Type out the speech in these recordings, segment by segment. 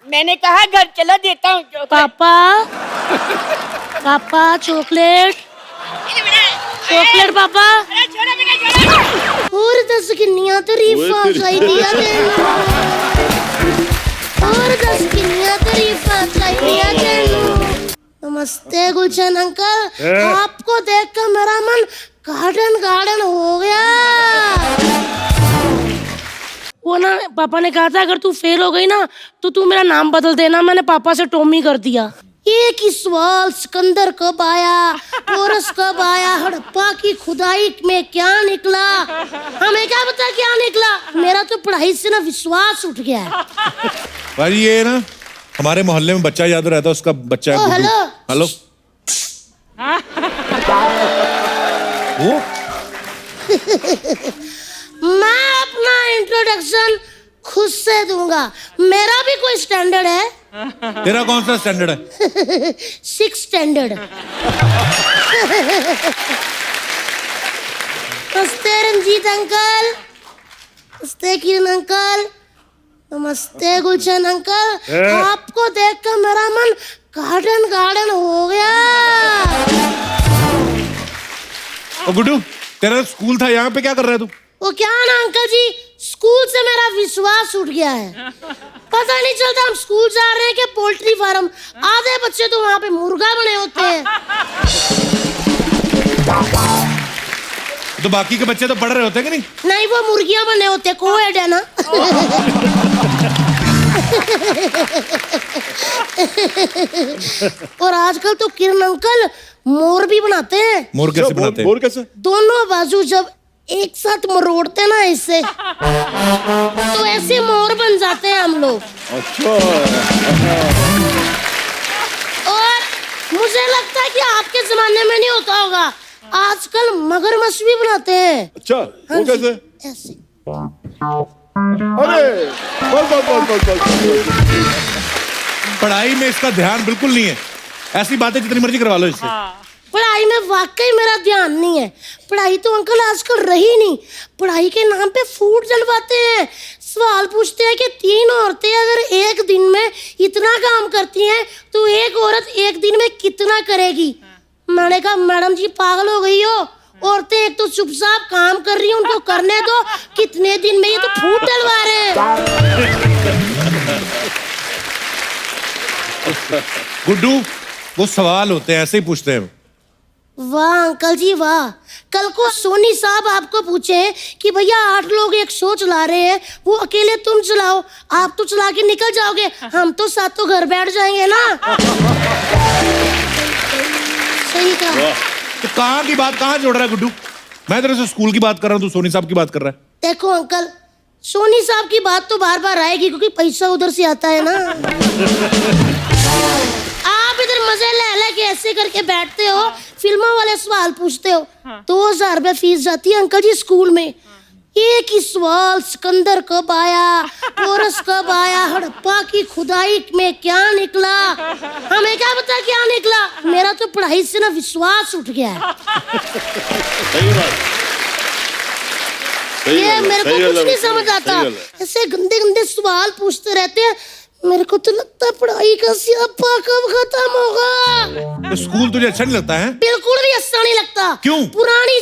मैंने कहा घर चला देता हूँ चॉकलेट। पापा पापा चॉकलेट चॉकलेट पापा। छोड़ो बेटा छोड़ो। और 10 किन्नियां तरीफां चाहिए तेनू, और 10 किन्नियां तरीफां चाहिए तेनू। नमस्ते गुलशन अंकल, आपको देखकर मेरा मन गार्डन गार्डन हो गया। वो ना पापा ने कहा था अगर तू फेल हो गई ना तो तू मेरा नाम बदल देना। मैंने पापा से टॉमी कर दिया। एक ही सवाल, सिकंदर कब आया, पोरस कब आया, हड़प्पा की खुदाई में क्या निकला, हमें क्या पता क्या निकला। मेरा तो पढ़ाई से ना विश्वास उठ गया है। भाई ये ना हमारे मोहल्ले में बच्चा याद रहता है, उसका बच्चा है। हेलो हेलो वो मैं अपना इंट्रोडक्शन खुद से दूंगा। मेरा भी कोई स्टैंडर्ड है। तेरा कौन सा स्टैंडर्ड है? 6 स्टैंडर्ड। नमस्ते रंजीत अंकल, नमस्ते किरण अंकल, नमस्ते गुलशन अंकल। आपको देखकर मेरा मन गार्डन गार्डन हो गया। ओ गुड्डू, तेरा स्कूल था, यहाँ पे क्या कर रहा है तू? वो क्या ना अंकल जी, स्कूल से मेरा विश्वास उठ गया है। पता नहीं चलता हम स्कूल जा रहे हैं कि पोल्ट्री फार्म। आधे बच्चे तो वहाँ पे मुर्गा बने होते हैं। तो बाकी के बच्चे तो पढ़ रहे होते हैं कि नहीं? नहीं, वो मुर्गियां बने होते, कोएड है ना। और आजकल तो किरण अंकल मोर भी बनाते हैं। मोर कैसे बनाते हैं? मोर कैसे? दोनों बाजू जब एक साथ मरोड़ते ना इससे तो ऐसे मोर बन जाते हैं हम लोग। अच्छा। और मुझे लगता है कि आपके जमाने में नहीं होता होगा, आजकल मगरमच्छ भी बनाते हैं। अच्छा, वो कैसे? ऐसे। अरे बस। पढ़ाई में इसका ध्यान बिल्कुल नहीं है। ऐसी बातें जितनी मर्जी करवा लो इससे। पढ़ाई में वाकई मेरा ध्यान नहीं है। पढ़ाई तो अंकल आजकल रही नहीं। पढ़ाई के नाम पे फूड जलवाते हैं। सवाल पूछते हैं कि 3 औरतें अगर एक दिन में इतना काम करती हैं तो एक औरत एक दिन में कितना करेगी। मैंने कहा मैडम जी पागल हो गई हो, औरतें एक तो चुपचाप काम कर रही हैं, उनको करने दो। कितने दिन में ये तो फूड डलवा रहे हैं। गुड्डू, वो सवाल होते हैं, ऐसे ही पूछते हैं। वाह अंकल जी वाह। कल को सोनी साहब आपको पूछे कि भैया 8 लोग एक शो चला रहे हैं, वो अकेले तुम चलाओ, आप तो चला के निकल जाओगे, हम तो सातों घर बैठ जाएंगे ना। सही कहा। तो कहाँ की बात कहाँ जोड़ रहा है गुड्डू? मैं तेरे से स्कूल की बात कर रहा हूँ, तू सोनी साहब की बात कर रहा है। देखो अंकल, सोनी साहब की बात तो बार बार आएगी क्योंकि पैसा उधर से आता है ना। आप इधर मजे ले के ऐसे करके बैठते हो, फिल्मों वाले सवाल पूछते हो। 2000 रुपए फीस जाती है अंकल जी स्कूल में। एक ही सवाल, सिकंदर कब आया, पोरस कब आया, हड़प्पा की खुदाई में क्या निकला, हमें क्या पता क्या निकला। मेरा तो पढ़ाई से ना विश्वास उठ गया है। सही बात। ये मेरे को कुछ नहीं समझ आता। ऐसे गंदे गंदे सवाल पूछते रहते हैं। मेरे को तो लगता है पढ़ाई का सियापा कब खत्म होगा। तो स्कूल तुझे अच्छा नहीं लगता है? बिल्कुल भी अच्छा नहीं लगता। क्यों? पुरानी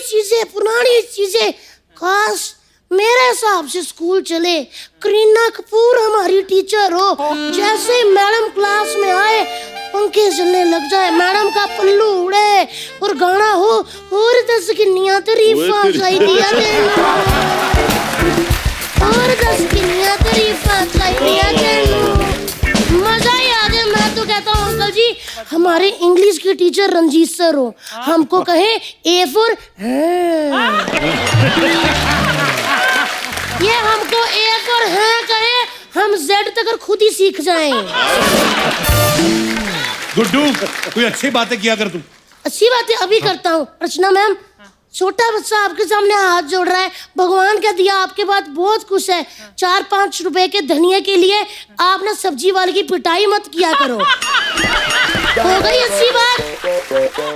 चीजें। काश मेरे हिसाब से स्कूल चले, करीना कपूर हमारी टीचर हो, जैसे मैडम क्लास में आए पंखे चलने लग जाए, मैडम का पल्लू उड़े और गाना हो और 10 किन्नियां तरीफां चाहिए तेनू, और 10 किन्नियां तरीफां चाहिए तेनू। मजा ही आ जाए। मैं तो कहता हूँ अंकल जी हमारे इंग्लिश के टीचर रंजीत सर हो, हमको कहे A for ये हमको A for कहे, हम Z तक खुद ही सीख जाएं। गुड्डू, कोई अच्छी बातें किया कर तू। अच्छी बात है, अभी करता हूँ। अर्चना मैम, छोटा बच्चा आपके सामने हाथ जोड़ रहा है, भगवान का दिया आपके पास बहुत कुछ है। 4-5 रुपए के धनिया के लिए आप ना सब्जी वाले की पिटाई मत किया करो। हो गई अच्छी बात।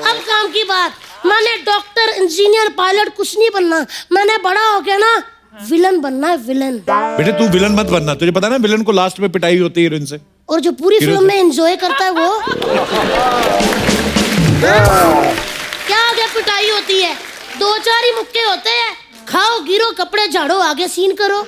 अब काम की बात। मैंने डॉक्टर, इंजीनियर, पायलट कुछ नहीं बनना। मैंने बड़ा हो गया ना विलन बनना है, विलन। बेटे तू विलन मत बनना, तुझे पता है ना विलन को लास्ट में पिटाई होती है हीरोइन से। और जो पूरी फिल्म में एंजॉय करता है वो क्या आगे पिटाई होती है, 2-4 ही मुक्के होते हैं, खाओ गिरो कपड़े झाड़ो आगे सीन करो।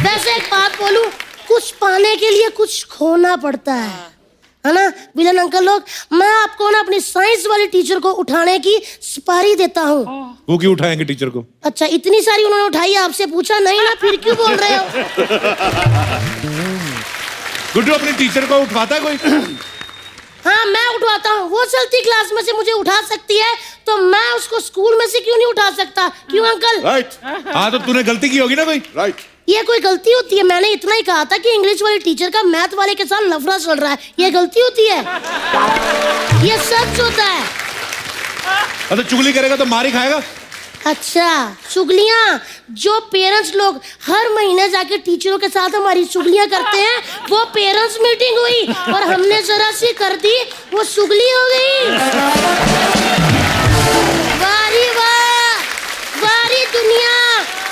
वैसे एक बात बोलूं, कुछ पाने के लिए कुछ खोना पड़ता है ना विलन अंकल लोग। मैं आपको ना अपनी साइंस वाली टीचर को उठाने की सुपारी देता हूँ। वो क्यों उठाएंगे टीचर को? अच्छा इतनी सारी उन्होंने उठाई, आपसे पूछा नहीं ना, फिर क्यों बोल रहे हो? गुड्डू अपनी टीचर को उठवाता है कोई? हाँ मैं उठवाता हूँ, वो चलती क्लास में से मुझे उठा सकती है तो मैं उसको स्कूल में से क्यों नहीं उठा सकता? क्यों अंकल? राइट हाँ तो तूने गलती की होगी ना कोई? राइट। ये कोई गलती होती है? मैंने इतना ही कहा था कि इंग्लिश वाली टीचर का मैथ वाले के साथ लफड़ा चल रहा है, ये गलती होती है? ये सच होता है। तो चुगली करेगा तो मार ही खाएगा। अच्छा चुगलियां, जो पेरेंट्स लोग हर महीने जाके टीचरों के साथ हमारी चुगलियां करते हैं, वो पेरेंट्स मीटिंग हुई और हमने जरा सी कर दी, वो चुगली हो गई। वारी वाह, वारी दुनिया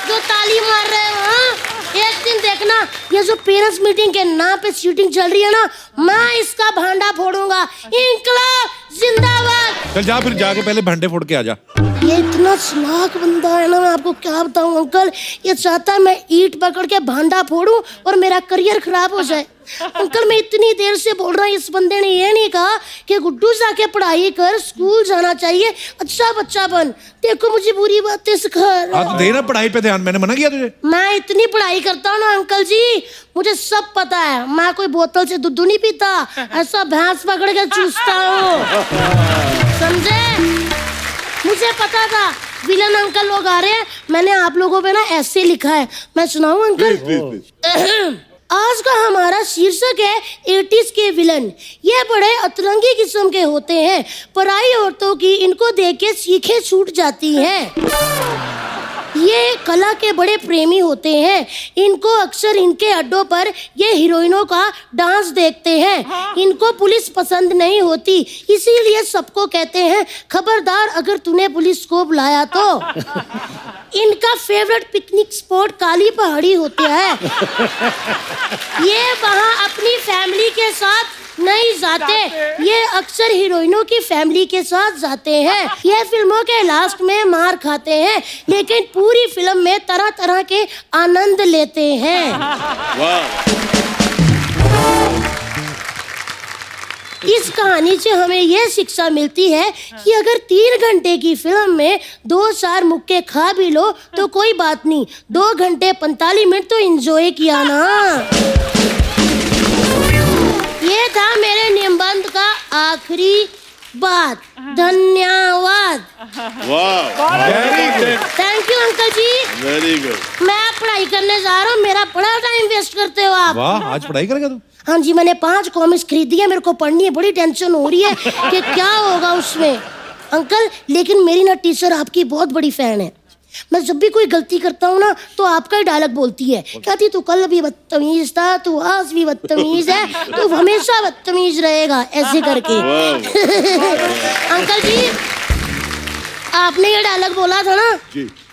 जो ताली मार रहे हो। हाँ? एक दिन देखना ये जो पेरेंट्स मीटिंग के नाम पे सीटिंग चल रही है ना, मैं इसका भांडा फोड़ूंगा। इंकलाब जिंदाबाद। चल जा फिर, जाके पहले भांडे फोड़ के आ जा। ये इतना चालाक बंदा है ना, मैं आपको क्या बताऊं अंकल। ये चाहता है मैं ईंट पकड़ के भांडा फोड़ूं और मेरा करियर खराब हो जाए। अंकल मैं इतनी देर से बोल रहा हूँ, इस बंदे ने ये नहीं कहा कि गुड्डू जाके पढ़ाई कर, स्कूल जाना चाहिए, अच्छा बच्चा बन। देखो मुझे बुरी बातें सिखा रहा है। तो देना पढ़ाई पे ध्यान, मैंने मना किया तुझे? मैं इतनी पढ़ाई करता हूँ ना अंकल जी, मुझे सब पता है। मैं कोई बोतल से दूध नहीं पीता, ऐसा भैंस पकड़ के चूसता हूँ, समझे? मुझे पता था विलन अंकल लोग आ रहे हैं, मैंने आप लोगों पे ना ऐसे लिखा है, मैं सुनाऊं अंकल? प्लीज। आज का हमारा शीर्षक है 80s के विलन। ये बड़े अतरंगी किस्म के होते हैं, पराई औरतों की इनको देख के सीखें छूट जाती हैं। ये कला के बड़े प्रेमी होते हैं, इनको अक्सर इनके अड्डों पर ये हीरोइनों का डांस देखते हैं। इनको पुलिस पसंद नहीं होती, इसीलिए सबको कहते हैं खबरदार अगर तूने पुलिस को बुलाया तो। इनका फेवरेट पिकनिक स्पॉट काली पहाड़ी होता है। ये वहाँ अपनी फैमिली के साथ नहीं जाते, ये अक्सर हीरोइनों की फैमिली के साथ जाते हैं। ये फिल्मों के लास्ट में मार खाते हैं, लेकिन पूरी फिल्म में तरह तरह के आनंद लेते हैं। इस कहानी से हमें यह शिक्षा मिलती है कि अगर 3 घंटे की फिल्म में 2-4 मुक्के खा भी लो तो कोई बात नहीं, 2 घंटे 45 मिनट तो एंजॉय किया ना। ये था मेरे निबंध का आखिरी बात। धन्यवाद। Very good, thank you uncle ji. Very good. मैं पढ़ाई करने जा रहा हूँ, मेरा बड़ा टाइम वेस्ट करते हो आप। वाह, आज पढ़ाई करेगा तू? हाँ जी, मैंने 5 कॉमिक्स खरीदी है, मेरे को पढ़नी है, बड़ी टेंशन हो रही है कि क्या होगा उसमें। अंकल लेकिन मेरी ना टीचर आपकी बहुत बड़ी फैन है। मैं जब भी कोई गलती करता हूँ ना तो आपका ही डायलॉग बोलती है, कहती तू कल भी बदतमीज था, तू आज भी बदतमीज है, तू हमेशा बदतमीज रहेगा, ऐसे करके। अंकल जी आपने ये डायलॉग बोला था ना,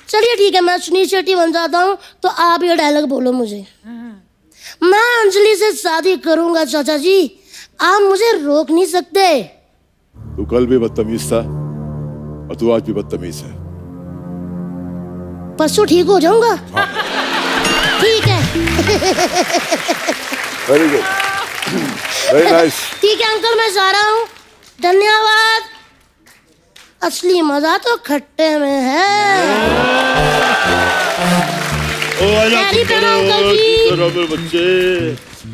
चलिए ठीक है मैं सुनील शेट्टी बन जाता हूँ, तो आप ये डायलॉग बोलो मुझे। मैं अंजलि से शादी करूंगा चाचा जी, आप मुझे रोक नहीं सकते। तू कल भी बदतमीज था और तू आज भी बदतमीज है। परसों ठीक हो जाऊंगा। ठीक है। Very good, very nice. ठीक है अंकल मैं जा रहा हूँ, धन्यवाद। असली मजा तो खट्टे में है। ओ आजा कैरी पहनो अंकल जी। बच्चे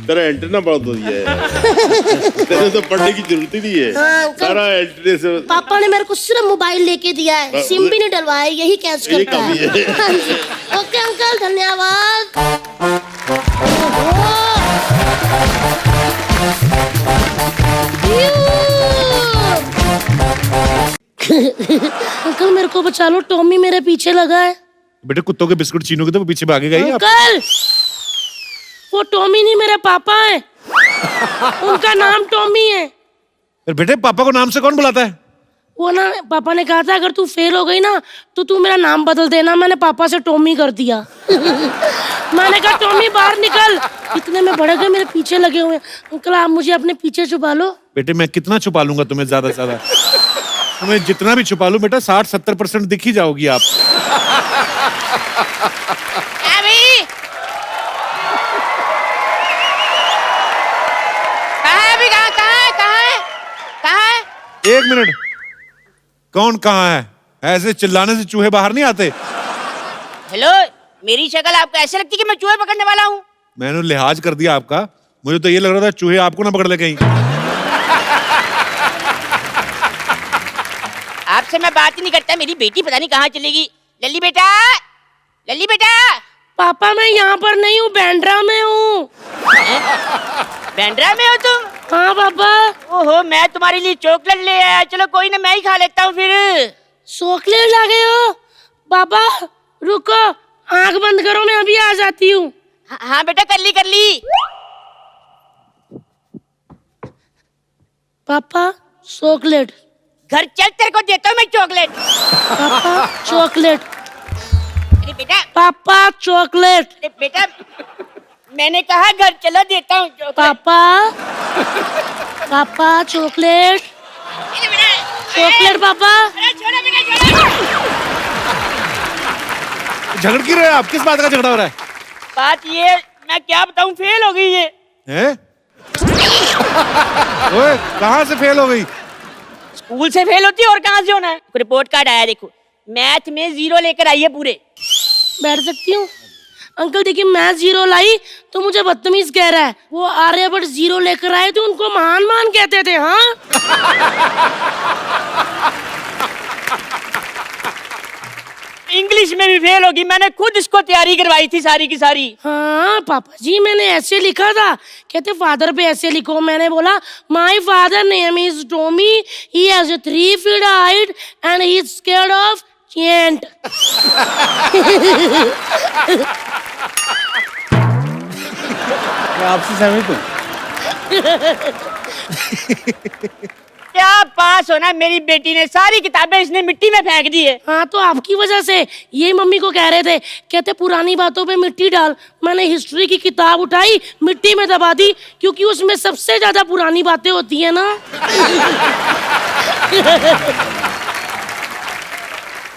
तेरा एंटेना बहुत बढ़िया है। तेरे तो पढ़ने की जरूरत ही नहीं है। हाँ, सारा एंटेने से पापा ने मेरे को सिर्फ मोबाइल लेके दिया है, सिम भी नहीं डलवाया, यही कैच यही करता काफी है। है। हाँ जी। ओके अंकल धन्यवाद। अंकल मेरे को बचा लो, टॉमी मेरे पीछे लगा है। बेटे कुत्तों के बिस्कुट छीनोगे तो वो पीछे भागेगा ही। अंकल वो टॉमी नहीं मेरे पापा है, उनका नाम टॉमी है। बेटे पापा को नाम से कौन बुलाता है? वो ना पापा ने कहा था अगर तू फेल हो गई ना तो तू मेरा नाम बदल देना। मैंने पापा से टॉमी कर दिया। मैंने कहा टॉमी बाहर निकल। इतने में बड़े गए मेरे पीछे लगे हुए। अंकल आप मुझे अपने पीछे छुपा लो। बेटे मैं कितना छुपा लूंगा तुम्हें, ज्यादा से ज्यादा तुम्हें जितना भी छुपा लूं बेटा 60-70% दिख ही जाओगी आप। अभी कहाँ है? एक मिनट, कौन कहाँ है? ऐसे चिल्लाने से चूहे बाहर नहीं आते। हेलो, मेरी शक्ल आपको ऐसे लगती कि मैं चूहे पकड़ने वाला हूँ? मैंने लिहाज कर दिया आपका, मुझे तो ये लग रहा था चूहे आपको ना पकड़ ले कहीं। आपसे मैं बात ही नहीं करता, मेरी बेटी पता नहीं कहाँ चलेगी। लल्ली बेटा, लल्ली बेटा। पापा मैं यहाँ पर नहीं हूँ, बैंड्रा में हूँ। बैंड्रा में हो तुम? हाँ पापा। ओहो, मैं तुम्हारे लिए चॉकलेट ले आया। चलो कोई ना, मैं ही खा लेता हूँ फिर। चॉकलेट ला गए हो? पापा रुको, आंख बंद करो, मैं अभी आ जाती हूँ। हाँ बेटा, कर ली। पापा चॉकलेट। घर चल, तेरे को देता हूँ मैं चॉकलेट। पापा चॉकलेट। अरे बेटा, पापा चॉकलेट। अरे बेटा, मैंने कहा घर चलो, देता हूँ चॉकलेट। पापा चॉकलेट। अरे बेटा, चॉकलेट पापा। अरे छोड़ो बेटा, छोड़ो। झगड़ क्यों रहे हो आप? किस बात का झगड़ा हो रहा है? बात ये, मैं क्या बताऊँ, फेल हो गई ये। हैं? ओए कहाँ से फेल हो गई? स्कूल से फेल होती है और कहाँ से होना है? रिपोर्ट कार्ड आया, देखो मैथ में 0 लेकर आई है पूरे। बैठ सकती हूँ? अंकल देखिए, मैं 0 लाई तो मुझे बदतमीज कह रहा है। वो आर्यभट्ट 0 लेकर आए थे, उनको महान कहते थे। हाँ इंग्लिश में भी फेल होगी, मैंने खुद इसको तैयारी करवाई थी सारी की सारी। हाँ पापा जी, मैंने ऐसे लिखा था। कहते फादर पे ऐसे लिखो। मैंने बोला my father name is Tommy, he has a 3 feet height and he is scared of giant. मैं आपसे सहमत हूँ। क्या पास होना, मेरी बेटी ने सारी किताबें इसने मिट्टी में फेंक दी है। हाँ तो आपकी वजह से। ये मम्मी को कह रहे थे, कहते पुरानी बातों पे मिट्टी डाल। मैंने हिस्ट्री की किताब उठाई, मिट्टी में दबा दी, क्योंकि उसमें सबसे ज्यादा पुरानी बातें होती है ना।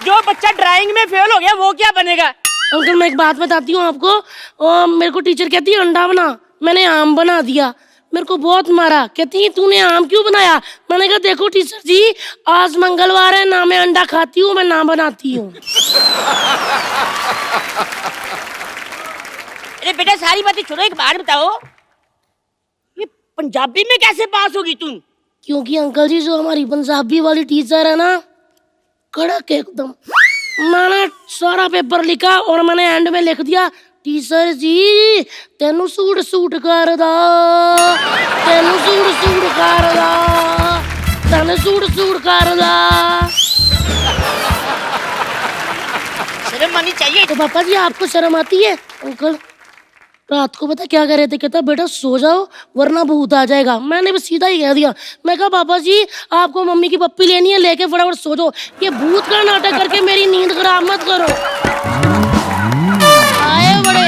जो बच्चा ड्राइंग में फेल हो गया वो क्या बनेगा? अंकल मैं एक बात बताती हूँ आपको। मेरे को टीचर कहती है अंडा बना, मैंने आम बना दिया। मेरे को बहुत मारा, कहती है तूने आम क्यों बनाया? मैंने कहा देखो टीचर जी, आज मंगलवार है, ना मैं अंडा खाती हूँ, मैं ना बनाती हूँ। अरे बेटा सारी बातें छोड़ो, एक बात बताओ, ये पंजाबी में कैसे पास होगी तुम? क्योंकि अंकल जी जो हमारी पंजाबी वाली टीचर है ना, कड़क एकदम। मैंने सारा पेपर लिखा और मैंने एंड में लिख दिया, टीचर जी तेनू सूट करदा, तेनू सूट करदा, तेनू सूट करदा। शर्म आनी चाहिए। तो पापा जी आपको शर्म आती है? अंकल रात को पता क्या कह रहे थे, कहता बेटा सो जाओ वरना भूत आ जाएगा। मैंने बस सीधा ही कह दिया। मैं कहा पापा जी आपको मम्मी की पप्पी लेनी है, लेके फटाफट सो जाओ, ये भूत का नाटक करके मेरी नींद खराब मत करो। आए बड़े।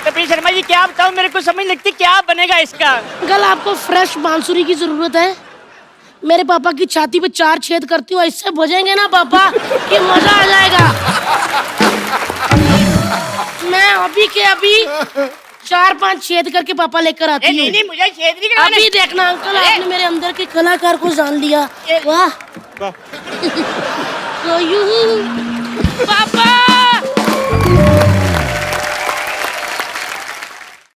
कपिल शर्मा जी क्या बताऊं, मेरे को समझ लगती क्या बनेगा इसका। अंकल आपको फ्रेश बांसुरी की जरूरत है। मेरे पापा की छाती पे 4 छेद करती हूँ, इससे बजेंगे ना पापा कि मजा आ जाएगा। मैं अभी के अभी 4-5 छेद करके पापा लेकर आती हूँ। नहीं मुझे छेद नहीं करवाना। अभी देखना अंकल, आपने मेरे अंदर के कलाकार को जान लिया। वाह। तो यूं पापा